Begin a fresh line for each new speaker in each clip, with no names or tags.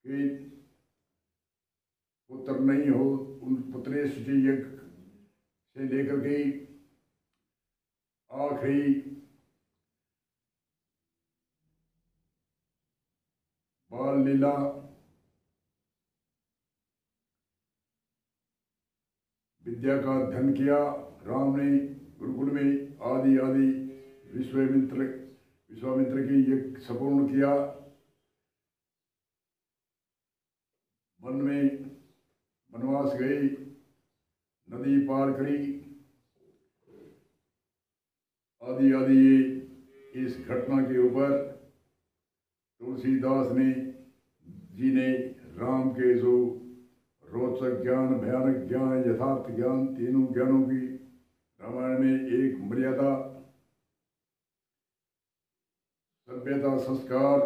कि पुत्र नहीं हो, उन पुत्रेश जी यज्ञ से लेकर के आखिरी बाल लीला विद्या का अध्ययन किया राम ने गुरुकुल में। आदि आदि विश्वामित्र की यज्ञ संपूर्ण किया। वन में वनवास गए, नदी पार करी। आदि आदि इस घटना के ऊपर तुलसीदास जी ने राम के जो रोचक ज्ञान, भयानक ज्ञान, यथार्थ ज्ञान, तीनों ज्ञानों की रामायण में एक मर्यादा, सभ्यता, संस्कार,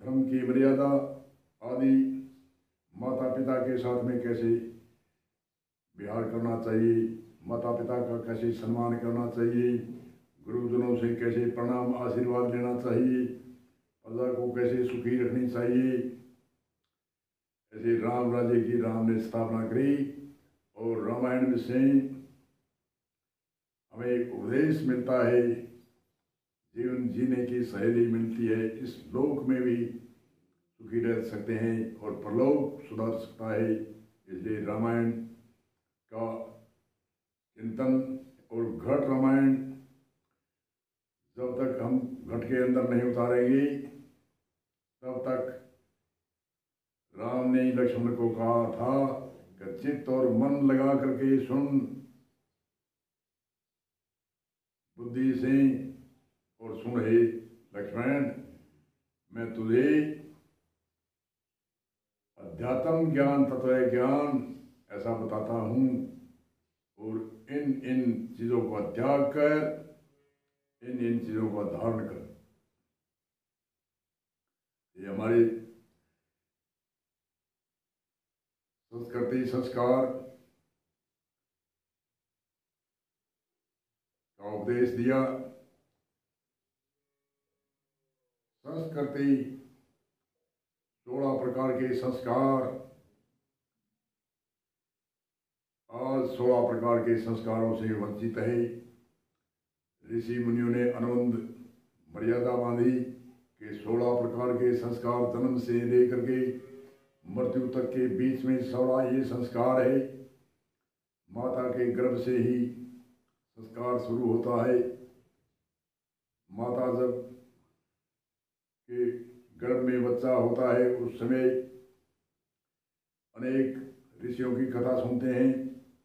धर्म की मर्यादा आदि, माता पिता के साथ में कैसे व्यवहार करना चाहिए, माता पिता का कैसे सम्मान करना चाहिए, गुरुजनों से कैसे प्रणाम आशीर्वाद लेना चाहिए, प्रजा को कैसे सुखी रखनी चाहिए, ऐसे राम राज्य की राम ने स्थापना करी। और रामायण में से हमें उपदेश मिलता है, जीवन जीने की सहेली मिलती है। इस लोक में भी सुखी रह सकते हैं और परलोक सुधर सकता है। इसलिए रामायण का चिंतन और घट रामायण जब तक हम घट के अंदर नहीं उतारेंगे तब तक राम ने लक्ष्मण को कहा था कि चित्त और मन लगा करके सुन, बुद्धि से और सुन हे लक्ष्मण, मैं तुझे अध्यात्म ज्ञान, तत्व ज्ञान ऐसा बताता हूँ और इन इन चीजों का त्याग कर, इन इन चीजों का धारण कर। ये हमारी संस्कृति संस्कार का उपदेश दिया। संस्कृति 16 प्रकार के संस्कार, आज 16 प्रकार के संस्कारों से वंचित है। ऋषि मुनियों ने अनुबंध मर्यादा बांधी कि 16 प्रकार के संस्कार जन्म से लेकर के मृत्यु तक के बीच में 16 ये संस्कार है। माता के गर्भ से ही संस्कार शुरू होता है। माता जब के गर्भ में बच्चा होता है उस समय अनेक ऋषियों की कथा सुनते हैं।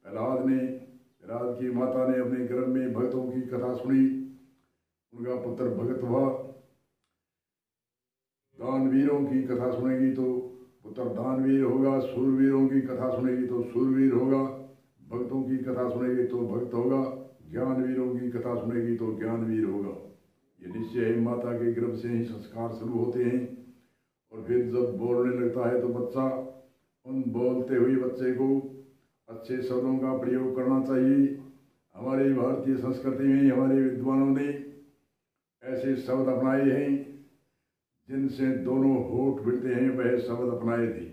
प्रहलाद की माता ने अपने गर्भ में भक्तों की कथा सुनी, उनका पुत्र भगत हुआ। दानवीरों की कथा सुनेगी तो पुत्र दानवीर होगा, सूरवीरों की कथा सुनेगी तो सूरवीर होगा, भक्तों की कथा सुनेगी तो भक्त होगा, ज्ञानवीरों की कथा सुनेगी तो ज्ञानवीर होगा। ये निश्चय है, माता के गर्भ से ही संस्कार शुरू होते हैं। और फिर जब बोलने लगता है तो बच्चा, उन बोलते हुए बच्चे को अच्छे शब्दों का प्रयोग करना चाहिए। हमारी भारतीय संस्कृति में हमारे विद्वानों ने ऐसे शब्द अपनाए हैं जिनसे दोनों होठ भिड़ते हैं, वह शब्द अपनाए थे।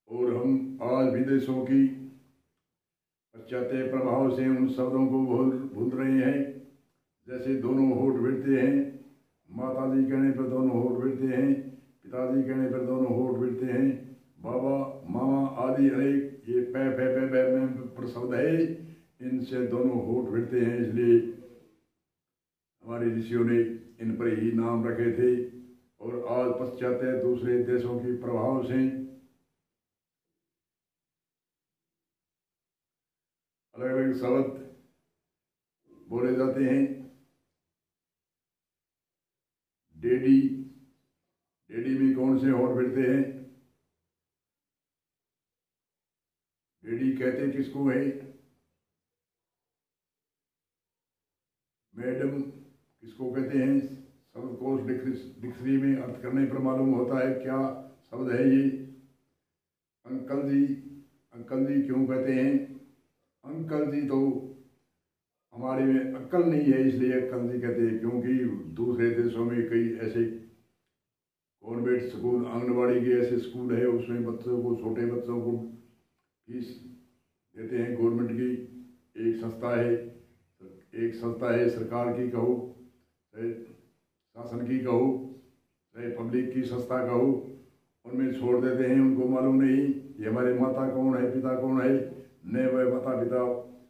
और हम आज विदेशों की पाश्चात्य प्रभाव से उन शब्दों को भूल रहे हैं। जैसे दोनों होठ भिड़ते हैं, माता जी कहने पर दोनों होठ भिड़ते हैं, पिताजी कहने पर दोनों होठ भिड़ते हैं, बाबा मामा आदि अनेक ये पै में प्रशब्द है, इनसे दोनों होठ भिड़ते हैं। इसलिए हमारे ऋषियों ने इन पर ही नाम रखे थे। और आज पाश्चात्य दूसरे देशों के प्रभाव से अलग अलग शब्द बोले जाते हैं। डेडी, डेडी में कौन से होठ भिड़ते हैं? डेडी कहते किसको है? मैडम किसको कहते हैं? शब्दकोश डिक्शनरी में अर्थ करने पर मालूम होता है क्या शब्द है ये। अंकल जी, अंकल जी क्यों कहते हैं? अंकल जी तो हमारे में अक्ल नहीं है इसलिए अक्ल जी कहते हैं, क्योंकि दूसरे देशों में कई ऐसे कॉन्वेंट स्कूल, आंगनबाड़ी के ऐसे स्कूल है, उसमें बच्चों को, छोटे बच्चों को फीस देते हैं गवर्नमेंट की। एक संस्था है सरकार की कहो, चाहे शासन की कहो, चाहे पब्लिक की संस्था कहो, उनमें छोड़ देते हैं। उनको मालूम नहीं कि हमारे माता कौन है, पिता कौन है। न वह माता पिता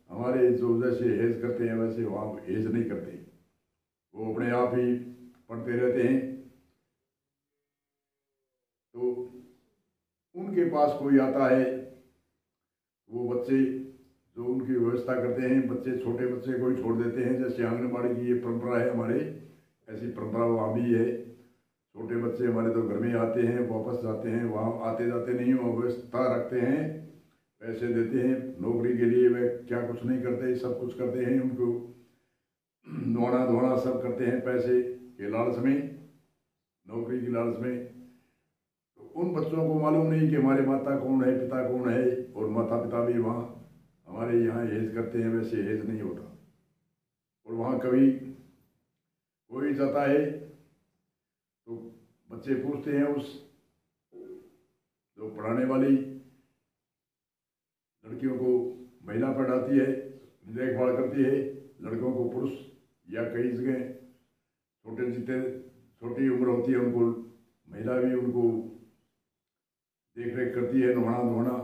हमारे जो जैसे हेज करते हैं वैसे वहाँ हेज नहीं करते, वो अपने आप ही पढ़ते रहते हैं। तो उनके पास कोई आता है, वो बच्चे जो उनकी व्यवस्था करते हैं, बच्चे छोटे बच्चे को ही छोड़ देते हैं। जैसे आंगनबाड़ी की ये परंपरा है हमारे, ऐसी परंपरा वहाँ भी है। छोटे बच्चे हमारे तो घर में आते हैं, वापस जाते हैं, वहाँ आते जाते नहीं, वो व्यवस्था रखते हैं, पैसे देते हैं नौकरी के लिए। वे क्या कुछ नहीं करते, सब कुछ करते हैं, उनको नोना धोना सब करते हैं पैसे के लालच में, नौकरी की लालच में। तो उन बच्चों को मालूम नहीं कि हमारे माता कौन है, पिता कौन है, और माता पिता भी वहाँ हमारे यहाँ हेज करते हैं, वैसे हेज नहीं होता। और वहाँ कभी कोई जाता है तो बच्चे पूछते हैं, उस जो पढ़ाने वाली लड़कियों को महिला पढ़ाती है, देखभाल करती है, लड़कों को पुरुष, या कई जगह छोटे जितने छोटी उम्र होती है उनको महिला भी उनको देख रेख करती है, नहाना धोना,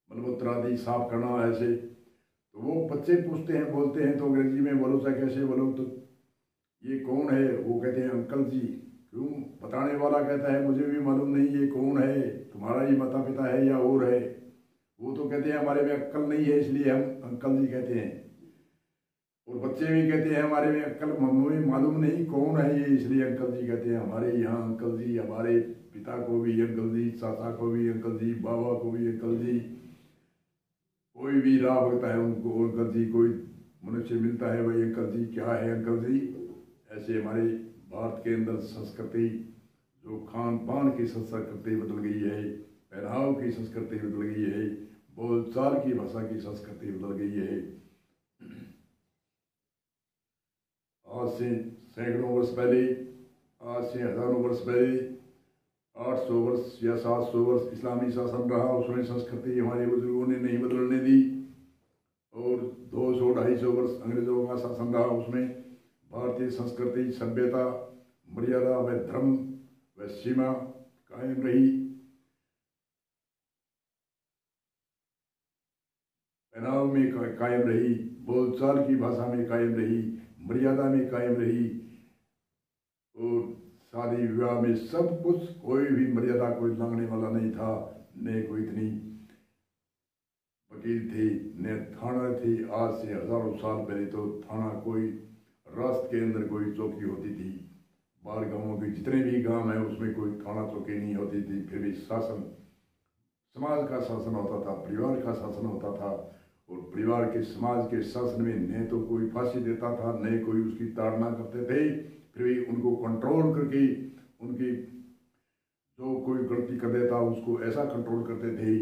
मलमूत्र आदि साफ करना, ऐसे। तो वो बच्चे पूछते हैं, बोलते हैं तो अंग्रेजी में बोलो चाहे कैसे बोलो, तो ये कौन है, वो कहते हैं अंकल जी। क्यों? बताने वाला कहता है मुझे भी मालूम नहीं ये कौन है, तुम्हारा ही माता पिता है या और है। वो तो कहते हैं हमारे में अक्ल नहीं है इसलिए हम अंकल जी कहते हैं। और बच्चे भी कहते हैं हमारे में अक्ल, हमें मालूम नहीं कौन है ये, इसलिए अंकल जी कहते हैं। हमारे यहाँ अंकल जी, हमारे पिता को भी अंकल जी, चाचा को भी अंकल जी, बाबा को भी अंकल जी, कोई भी राह होता है उनको अंकल जी, कोई मनुष्य मिलता है भाई अंकल जी, क्या है अंकल जी। ऐसे हमारे भारत के अंदर संस्कृति, जो खान पान की संस्कृति बदल गई है, पहनाव की संस्कृति बदल गई है, बोलचाल की भाषा की संस्कृति बदल गई है। आज से सैकड़ों वर्ष पहले, आज से हजारों वर्ष पहले, 800 वर्ष या 700 वर्ष इस्लामी शासन रहा, उसमें संस्कृति हमारे बुजुर्गों ने नहीं बदलने दी। और 200-250 वर्ष अंग्रेजों का शासन रहा, उसमें भारतीय संस्कृति, सभ्यता, मर्यादा व धर्म व सीमा कायम रही। पहनाव में कायम रही, बोलचाल की भाषा में कायम रही, मर्यादा में कायम रही, और शादी विवाह में सब कुछ, कोई भी मर्यादा कोई लांघने वाला नहीं था। न कोई इतनी वकील थे, न थाना थे। आज से हजारों साल पहले तो थाना, कोई राष्ट्र के अंदर कोई चौकी होती थी, बाहर गांवों के जितने भी गांव हैं उसमें कोई थाना चौकी नहीं होती थी। फिर भी शासन, समाज का शासन होता था, परिवार का शासन होता था। और परिवार के, समाज के शासन में न तो कोई फांसी देता था, न कोई उसकी ताड़ना करते थे। फिर भी उनको कंट्रोल करके, उनकी जो कोई गलती कर देता उसको ऐसा कंट्रोल करते थे,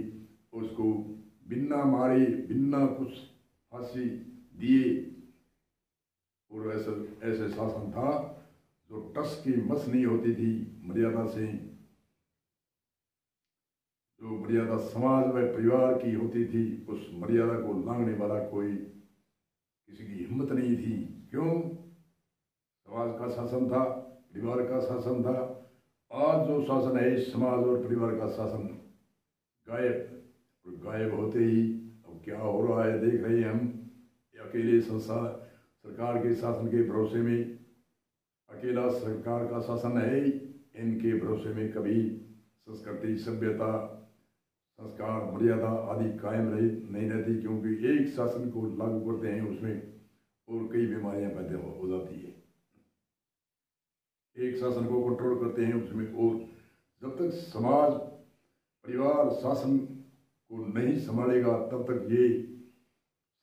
उसको बिना मारे, बिना कुछ फांसी दिए। और ऐसे शासन था जो टस की मस नहीं होती थी मर्यादा से। जो मर्यादा समाज व परिवार की होती थी, उस मर्यादा को लांघने वाला कोई, किसी की हिम्मत नहीं थी। क्यों? समाज का शासन था, परिवार का शासन था। आज जो शासन है, समाज और परिवार का शासन गायब। और गायब होते ही अब क्या हो रहा है देख रहे हैं हम। अकेले सरकार के शासन के भरोसे में, अकेला सरकार का शासन है, इनके भरोसे में कभी संस्कृति, सभ्यता, संस्कार, मर्यादा आदि कायम नहीं रहती। क्योंकि एक शासन को लागू करते हैं उसमें और कई बीमारियां पैदा हो जाती है। एक शासन को कंट्रोल करते हैं उसमें, और जब तक समाज, परिवार, शासन को नहीं संभालेगा तब तक ये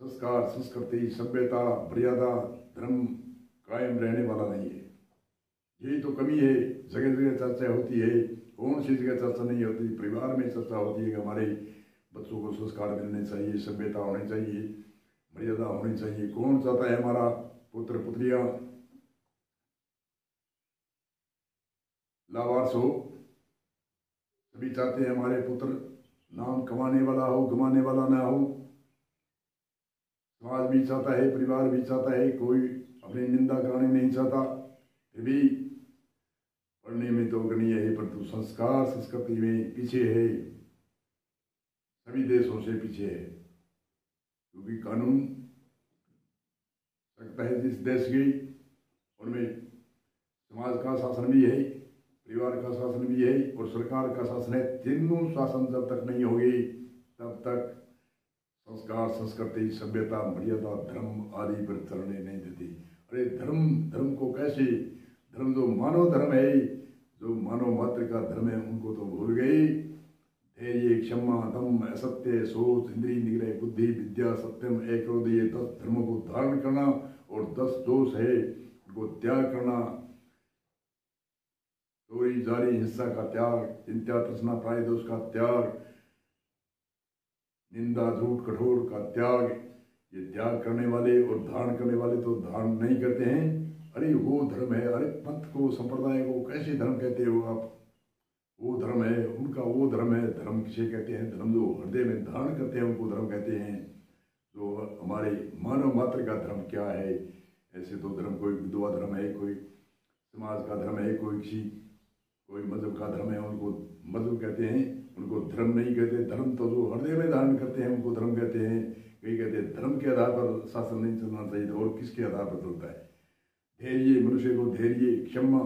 संस्कार, संस्कृति, सभ्यता, मर्यादा, धर्म कायम रहने वाला नहीं है। यही तो कमी है। जगह जगह चर्चा होती है, कौन सी जगह चर्चा नहीं होती? परिवार में चर्चा होती है कि हमारे बच्चों को संस्कार मिलने चाहिए, सभ्यता होनी चाहिए। मर्यादा होनी चाहिए। कौन चाहता है हमारा पुत्र पुत्रियां लावारिस हो? सभी चाहते हैं हमारे पुत्र नाम कमाने वाला हो, गमाने वाला ना हो। समाज भी चाहता है, परिवार भी चाहता है, कोई अपनी निंदा करानी नहीं चाहता। फिर भी पढ़ने में तो गणीय है, परंतु संस्कार संस्कृति में पीछे है, सभी देशों से पीछे है। क्योंकि कानून सकता है जिस देश की, उनमें समाज का शासन भी है, परिवार का शासन भी है और सरकार का शासन है। तीनों शासन जब तक नहीं होगी तब तक संस्कार संस्कृति सभ्यता मर्यादा धर्म आदि पर चलने नहीं देती। अरे धर्म को कैसे, धर्म जो मानव धर्म है, जो मानव मात्र का धर्म है, उनको तो भूल गई। धैर्य क्षमा दम असत्य सोच इंद्रिय निग्रह बुद्धि विद्या सत्यम एक क्रोध, ये 10 धर्मों को धारण करना और 10 दोष है उनको त्याग करना। चोरी जारी हिंसा का त्याग, चिंता तृष्णा प्राय दोष का त्याग, निंदा झूठ कठोर का त्याग। ये त्याग करने वाले और धारण करने वाले तो धारण नहीं करते हैं। अरे वो धर्म है, अरे पंथ को संप्रदाय को कैसे धर्म कहते हो आप? वो धर्म है, उनका वो धर्म है। धर्म किसे कहते हैं? धर्म जो हृदय में धारण करते हैं उनको धर्म कहते हैं। तो हमारे मानव मात्र का धर्म क्या है? ऐसे तो धर्म कोई विधवा धर्म है, कोई समाज का धर्म है, कोई मजहब का धर्म है, उनको मजहब कहते हैं, उनको धर्म नहीं कहते। धर्म तो जो हृदय में धारण करते हैं उनको धर्म कहते हैं। कई कहते हैं धर्म के आधार पर शासन नहीं चलना चाहिए, और किसके आधार पर चलता है? धैर्य, मनुष्य को धैर्य क्षमा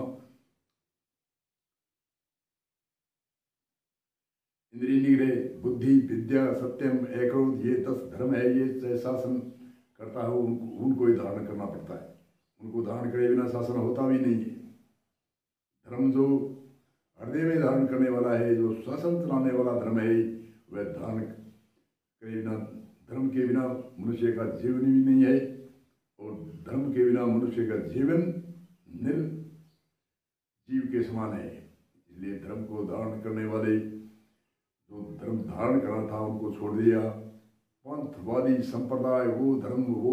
इंद्रिय निग्रह बुद्धि विद्या सत्यम एक क्रोध, ये 10 धर्म है। ये शासन करता है उनको ही धारण करना पड़ता है। उनको धारण करे बिना शासन होता भी नहीं है। धर्म जो हृदय में धारण करने वाला है, जो शासन चलाने वाला धर्म है, वह धारण करे बिना, धर्म के बिना मनुष्य का जीवन भी नहीं है, और धर्म के बिना मनुष्य का जीवन निर्जीव के समान है। इसलिए धर्म को धारण करने वाले, जो धर्म धारण करना था उनको छोड़ दिया। पंथवादी संप्रदाय, वो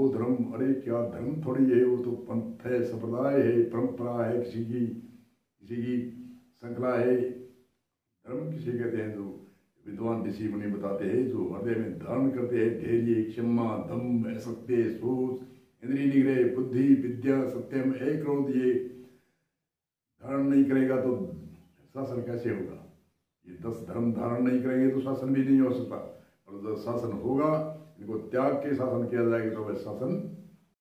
धर्म, अरे क्या धर्म थोड़ी है, वो तो पंथ है, संप्रदाय है, परंपरा है, किसी की श्रृंखला है। धर्म किसे कहते हैं? जो विद्वान ऋषि मुनि बताते हैं, जो हृदय में धारण करते हैं धैर्य क्षमा दम असत्य सोच इंद्रिय निग्रह बुद्धि विद्या सत्यम एक क्रोध, ये धारण नहीं करेगा तो शासन कैसे होगा? ये 10 धर्म धारण नहीं करेंगे तो शासन भी नहीं हो सकता। और जब शासन होगा, इनको त्याग के शासन किया जाएगा तो वह शासन